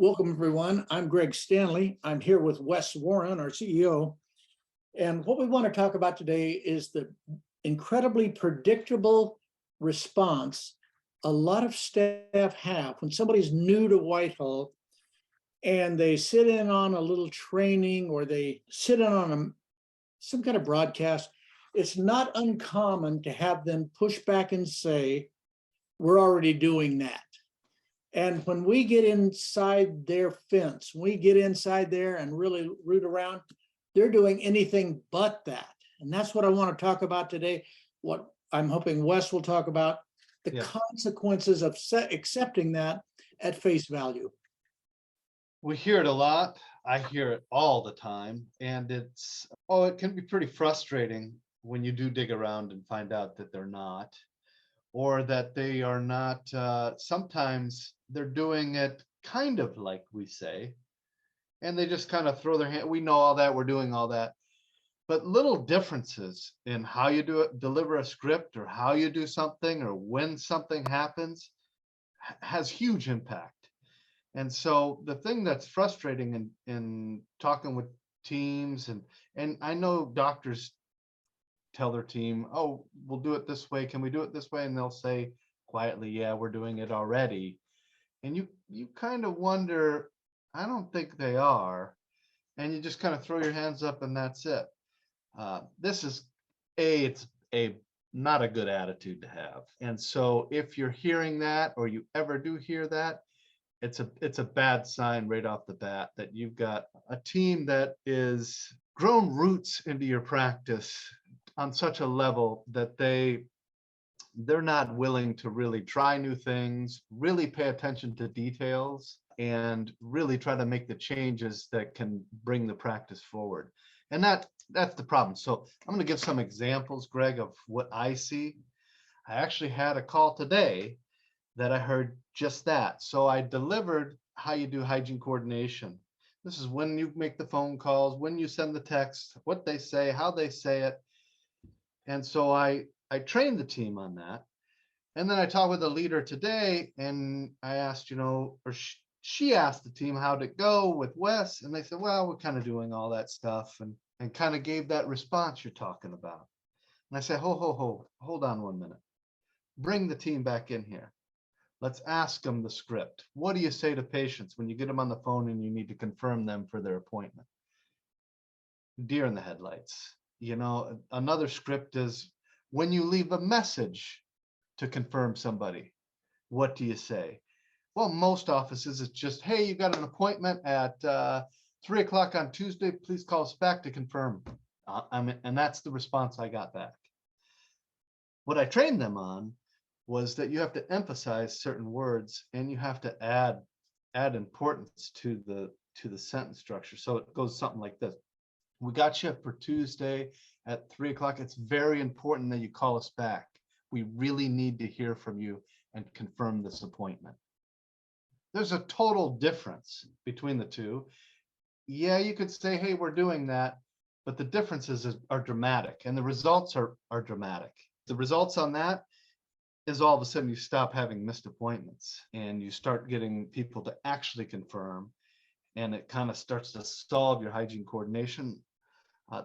Welcome, everyone. I'm Greg Stanley. I'm here with Wes Warren, our CEO. And what we want to talk about today is the incredibly predictable response a lot of staff have when somebody's new to Whitehall and they sit in on a little training or they sit in on some kind of broadcast. It's not uncommon to have them push back and say, we're already doing that. And when we get inside their fence, we get inside there and really root around, they're doing anything but that. And that's what I want to talk about today. What I'm hoping Wes will talk about, the consequences of accepting that at face value. We hear it a lot. I hear it all the time. And it can be pretty frustrating when you do dig around and find out that they're not, or that they are not. Sometimes they're doing it kind of like we say, and they just kind of throw their hand. We know all that, we're doing all that. But little differences in how you do it, deliver a script, or how you do something, or when something happens has huge impact. And so the thing that's frustrating in talking with teams, and I know doctors tell their team, oh, we'll do it this way. Can we do it this way? And they'll say quietly, yeah, we're doing it already. And you kind of wonder, I don't think they are. And you just kind of throw your hands up and that's it. This is it's a not a good attitude to have. And so if you're hearing that, or you ever do hear that, it's a bad sign right off the bat that you've got a team that is grown roots into your practice on such a level that they're not willing to really try new things, really pay attention to details, and really try to make the changes that can bring the practice forward. And that's the problem. So I'm going to give some examples, Greg, of what I see. I actually had a call today that I heard just that. So I delivered how you do hygiene coordination. This is when you make the phone calls, when you send the text, what they say, how they say it. And so I trained the team on that. And then I talked with a leader today and I asked, she asked the team how'd it go with Wes. And they said, well, we're kind of doing all that stuff, and kind of gave that response you're talking about. And I said, hold on 1 minute. Bring the team back in here. Let's ask them the script. What do you say to patients when you get them on the phone and you need to confirm them for their appointment? Deer in the headlights. Another script is when you leave a message to confirm somebody, what do you say? Well, most offices it's just, hey, you got an appointment at 3 o'clock on Tuesday. Please call us back to confirm. And that's the response I got back. What I trained them on was that you have to emphasize certain words and you have to add importance to the sentence structure. So it goes something like this. We got you for Tuesday at 3 o'clock. It's very important that you call us back. We really need to hear from you and confirm this appointment. There's a total difference between the two. Yeah, you could say, hey, we're doing that, but the differences are dramatic and the results are dramatic. The results on that is all of a sudden you stop having missed appointments and you start getting people to actually confirm, and it kind of starts to solve your hygiene coordination.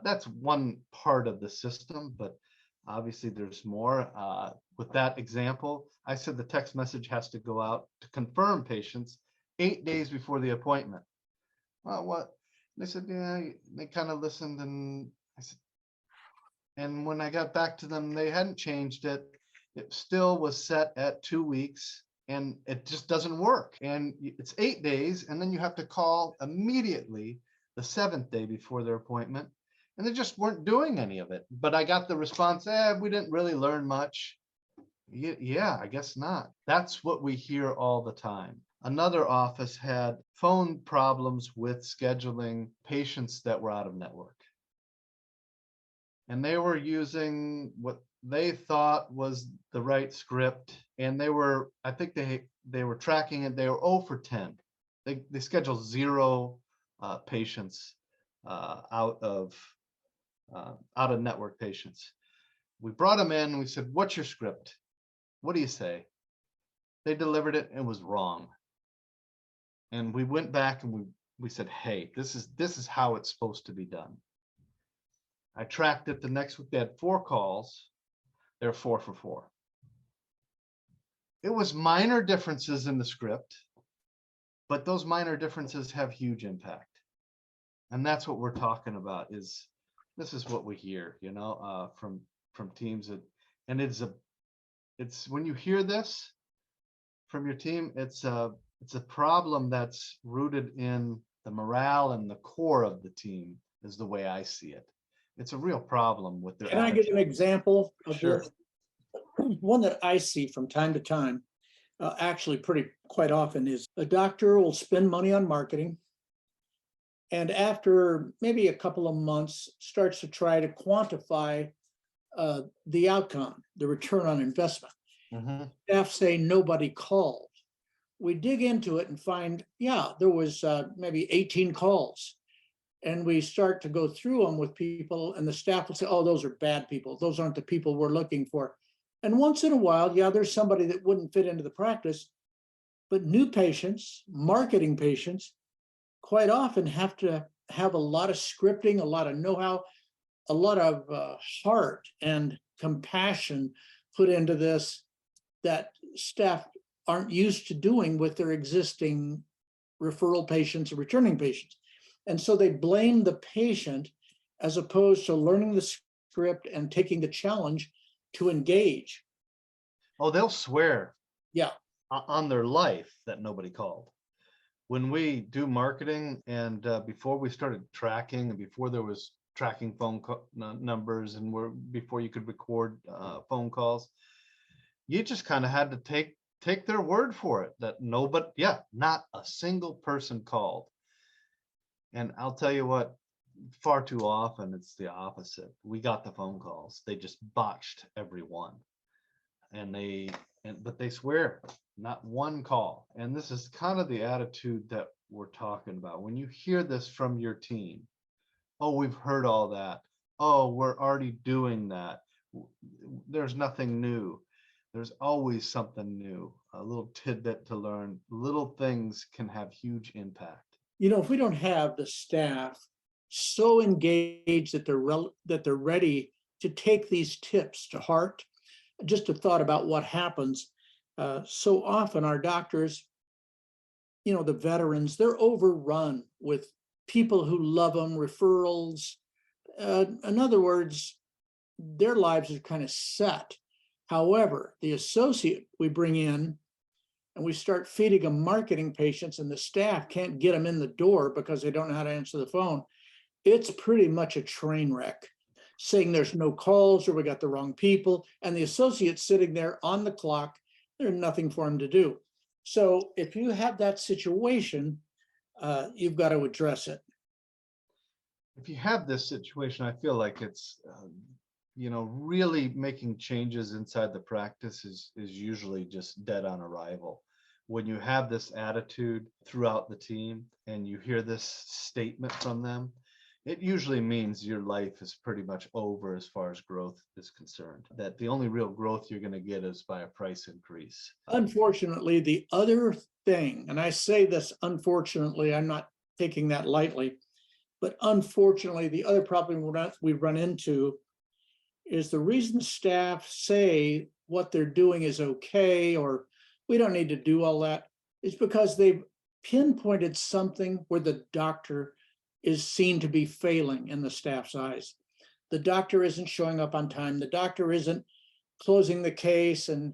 That's one part of the system, but obviously there's more. With that example, I said the text message has to go out to confirm patients 8 days before the appointment. Well, what? They said, yeah, they kind of listened, and I said, and when I got back to them, they hadn't changed it. It still was set at 2 weeks, and it just doesn't work. And it's 8 days, and then you have to call immediately the 7th day before their appointment. And they just weren't doing any of it. But I got the response, we didn't really learn much. Yeah, I guess not. That's what we hear all the time. Another office had phone problems with scheduling patients that were out of network. And they were using what they thought was the right script. And I think they were tracking it. They were 0 for 10. They scheduled 0 patients out of network patients. We brought them in and we said, what's your script? What do you say? They delivered it and it was wrong. And we went back and we said, hey, this is how it's supposed to be done. I tracked it the next week. They had 4 calls. They're 4 for 4. It was minor differences in the script, but those minor differences have huge impact. And that's what we're talking about. Is this is what we hear, from teams and it's when you hear this from your team, it's a problem that's rooted in the morale and the core of the team, is the way I see it. It's a real problem with their Can I give an attitude. example of Sure. this? One that I see from time to time, actually pretty quite often, is a doctor will spend money on marketing, and after maybe a couple of months starts to try to quantify the outcome, the return on investment. Mhm. Staff say nobody called. We dig into it and find, yeah, there was maybe 18 calls. And we start to go through them with people, and the staff will say, oh, those are bad people. Those aren't the people we're looking for. And once in a while, yeah, there's somebody that wouldn't fit into the practice, but new patients, marketing patients, quite often have to have a lot of scripting, a lot of know-how, a lot of heart and compassion put into this that staff aren't used to doing with their existing referral patients or returning patients. And so they blame the patient as opposed to learning the script and taking the challenge to engage. Oh, they'll swear Yeah. on their life that nobody called. When we do marketing and before we started tracking and before there was tracking phone numbers and before you could record phone calls, you just kind of had to take their word for it that nobody, not a single person called. And I'll tell you what, far too often it's the opposite. We got the phone calls. They just botched every one. But they swear not one call. And this is kind of the attitude that we're talking about. When you hear this from your team, oh, we've heard all that. Oh, we're already doing that. There's nothing new. There's always something new, a little tidbit to learn. Little things can have huge impact. If we don't have the staff so engaged that they're ready to take these tips to heart, just a thought about what happens. So often our doctors, the veterans, they're overrun with people who love them, referrals. In other words, their lives are kind of set. However, the associate we bring in and we start feeding them marketing patients and the staff can't get them in the door because they don't know how to answer the phone, it's pretty much a train wreck, saying there's no calls or we got the wrong people, and the associate's sitting there on the clock. There's nothing for him to do. So if you have that situation, you've got to address it. If you have this situation, I feel like it's, really making changes inside the practice is usually just dead on arrival. When you have this attitude throughout the team and you hear this statement from them, it usually means your life is pretty much over as far as growth is concerned. That the only real growth you're going to get is by a price increase. Unfortunately, the other thing, and I say this unfortunately, I'm not taking that lightly, but unfortunately, the other problem we run into is the reason staff say what they're doing is okay, or we don't need to do all that, is because they've pinpointed something where the doctor is seen to be failing in the staff's eyes. The doctor isn't showing up on time. The doctor isn't closing the case and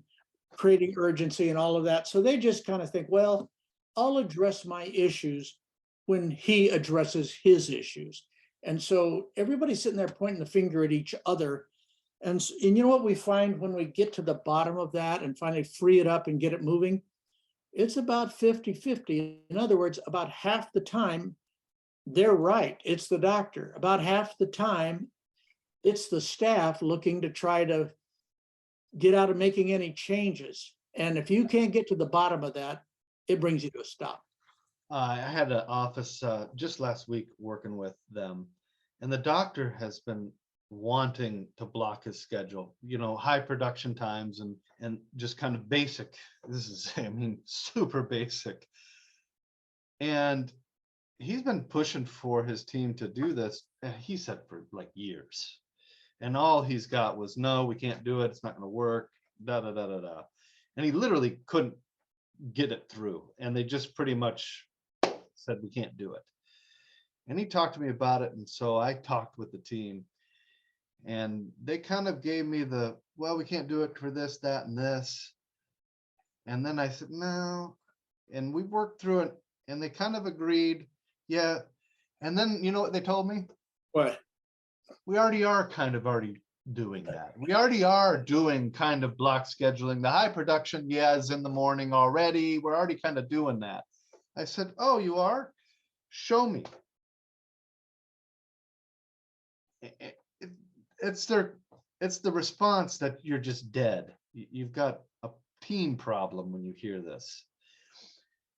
creating urgency and all of that. So they just kind of think, well, I'll address my issues when he addresses his issues. And so everybody's sitting there pointing the finger at each other. And you know what we find when we get to the bottom of that and finally free it up and get it moving? It's about 50-50. In other words, about half the time, they're right. It's the doctor. About half the time, it's the staff looking to try to get out of making any changes. And if you can't get to the bottom of that, it brings you to a stop. I had an office just last week working with them, and the doctor has been wanting to block his schedule, high production times and just kind of basic. This is, super basic. And he's been pushing for his team to do this, he said, for like years. And all he's got was, no, we can't do it. It's not going to work. Da da da da da. And he literally couldn't get it through. And they just pretty much said, we can't do it. And he talked to me about it. And so I talked with the team. And they kind of gave me the, well, we can't do it for this, that, and this. And then I said, no. And we worked through it. And they kind of agreed, yeah. And then, you know what they told me? What? We already are kind of already doing that. We already are doing kind of block scheduling. The high production, yeah, is in the morning already. We're already kind of doing that. I said, oh, you are? Show me. It's the response that you're just dead. You've got a team problem when you hear this.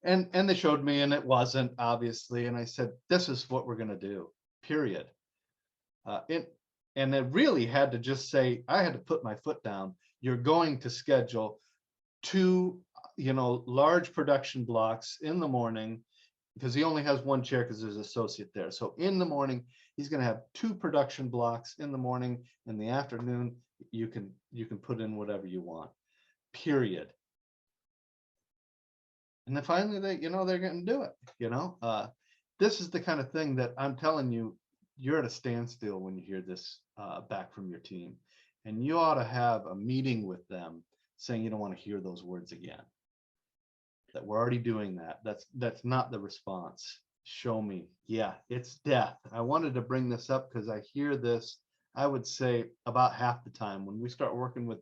And they showed me, and it wasn't, obviously. And I said, this is what we're going to do, period. And it really had to just say, I had to put my foot down. You're going to schedule 2, large production blocks in the morning, because he only has 1 chair because there's an associate there. So in the morning, he's going to have 2 production blocks in the morning. In the afternoon, you can put in whatever you want, period. And then finally they're going to do it. This is the kind of thing that I'm telling you, you're at a standstill when you hear this back from your team, and you ought to have a meeting with them saying you don't want to hear those words again, that we're already doing that. That's not the response. Show me. Yeah, it's death. I wanted to bring this up because I hear this, I would say, about half the time when we start working with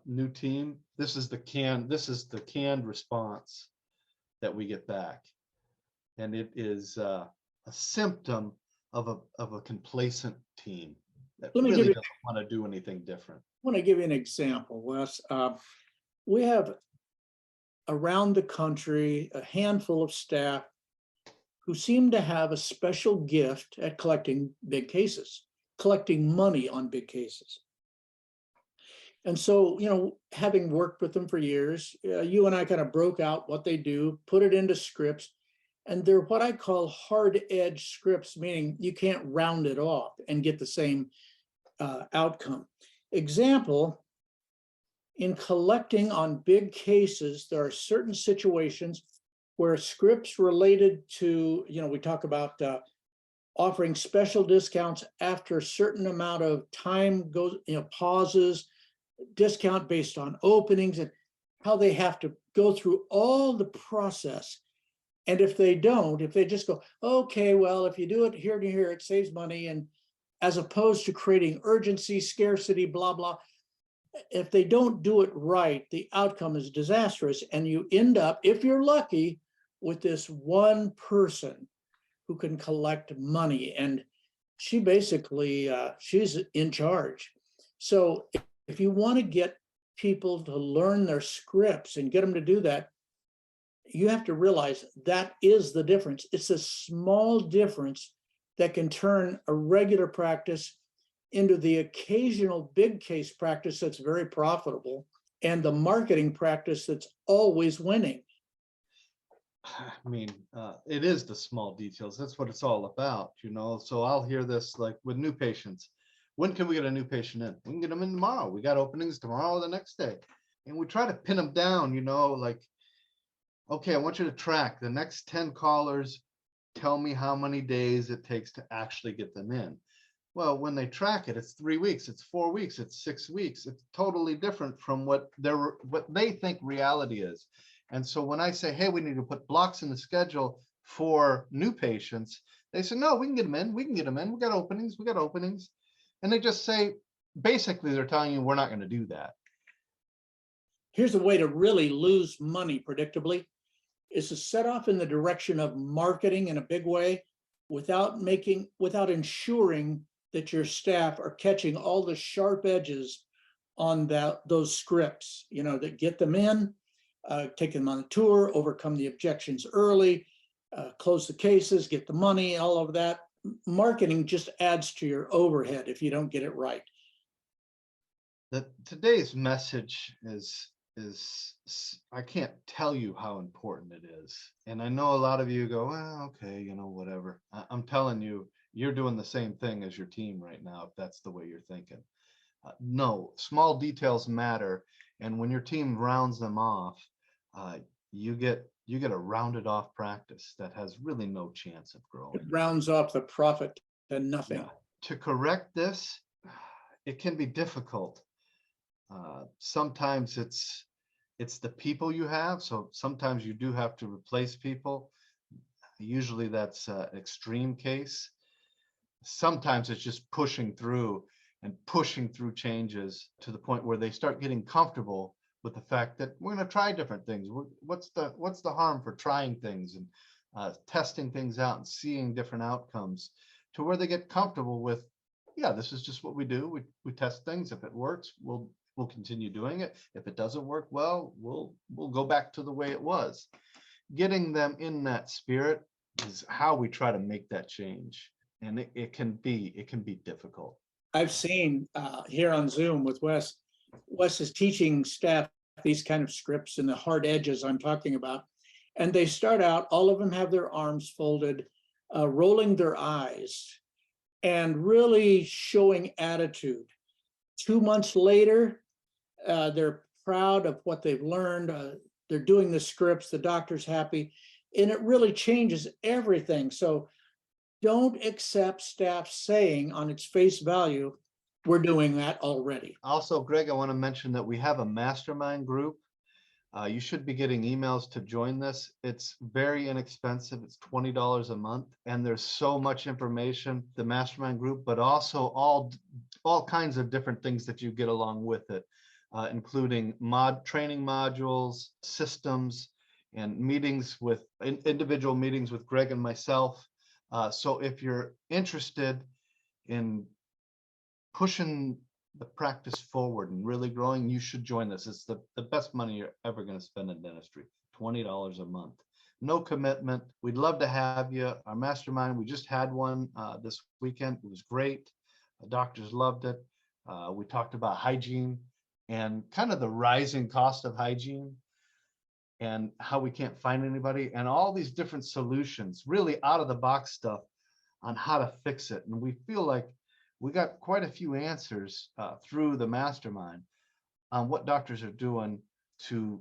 new team. This is the canned response that we get back, and it is a symptom of a complacent team that Let me really give you, doesn't want to do anything different. I want to give you an example, Wes. We have around the country a handful of staff who seem to have a special gift at collecting big cases, collecting money on big cases. And so, having worked with them for years, you and I kind of broke out what they do, put it into scripts, and they're what I call hard edge scripts, meaning you can't round it off and get the same outcome. Example, in collecting on big cases, there are certain situations where scripts related to, we talk about offering special discounts after a certain amount of time goes, pauses, discount based on openings, and how they have to go through all the process. And if they just go, okay, well, if you do it here to here, it saves money. And as opposed to creating urgency, scarcity, blah, blah. If they don't do it right, the outcome is disastrous. And you end up, if you're lucky, with this one person who can collect money. And she basically, she's in charge. So if you want to get people to learn their scripts and get them to do that, you have to realize that is the difference. It's a small difference that can turn a regular practice into the occasional big case practice that's very profitable, and the marketing practice that's always winning. I mean, it is the small details. That's what it's all about, So I'll hear this like with new patients. When can we get a new patient in? We can get them in tomorrow. We got openings tomorrow or the next day. And we try to pin them down, like, okay, I want you to track the next 10 callers. Tell me how many days it takes to actually get them in. Well, when they track it, it's 3 weeks, it's 4 weeks, it's 6 weeks. It's totally different from what they think reality is. And so when I say, hey, we need to put blocks in the schedule for new patients, they say, no, we can get them in. We can get them in. We got openings. We got openings. And they just say, basically, they're telling you we're not going to do that. Here's a way to really lose money predictably, is to set off in the direction of marketing in a big way without ensuring that your staff are catching all the sharp edges on those scripts, that get them in, take them on a tour, overcome the objections early, close the cases, get the money, all of that. Marketing just adds to your overhead if you don't get it right. Today's message is I can't tell you how important it is. And I know a lot of you go, well, okay, whatever. I'm telling you, you're doing the same thing as your team right now, if that's the way you're thinking. No, small details matter. And when your team rounds them off, you get a rounded off practice that has really no chance of It growing. rounds off the profit to nothing. Yeah. To correct this, it can be difficult. Sometimes it's the people you have. So sometimes you do have to replace people. Usually that's an extreme case. Sometimes it's just pushing through changes to the point where they start getting comfortable with the fact that we're going to try different things. What's the harm for trying things and testing things out and seeing different outcomes, to where they get comfortable with, yeah, this is just what we do. We test things. If it works, we'll continue doing it. If it doesn't work, well, we'll go back to the way it was. Getting them in that spirit is how we try to make that change. And it can be difficult. I've seen here on Zoom with Wes. Wes is teaching staff these kind of scripts and the hard edges I'm talking about. And they start out, all of them have their arms folded, rolling their eyes, and really showing attitude. 2 months later, they're proud of what they've learned. They're doing the scripts, the doctor's happy, and it really changes everything. So don't accept staff saying on its face value, we're doing that already. Also, Greg, I want to mention that we have a mastermind group. You should be getting emails to join this. It's very inexpensive. It's $20 a month. And there's so much information, the mastermind group, but also all kinds of different things that you get along with it, including training modules, systems, and meetings with individual meetings with Greg and myself. So if you're interested in pushing the practice forward and really growing, you should join this. It's the best money you're ever going to spend in dentistry, $20 a month. No commitment. We'd love to have you. Our mastermind, we just had one this weekend. It was great. The doctors loved it. We talked about hygiene and kind of the rising cost of hygiene and how we can't find anybody, and all these different solutions, really out of the box stuff on how to fix it. And we feel like we got quite a few answers through the mastermind on what doctors are doing to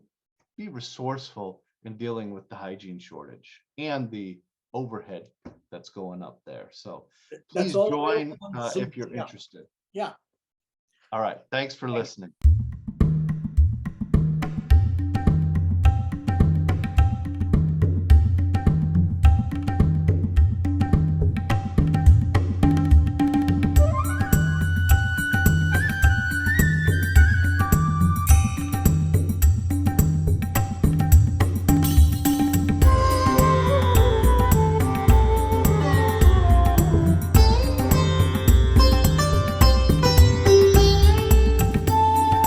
be resourceful in dealing with the hygiene shortage and the overhead that's going up there. So please join if you're interested. Yeah. All right. Thanks for Thanks. listening.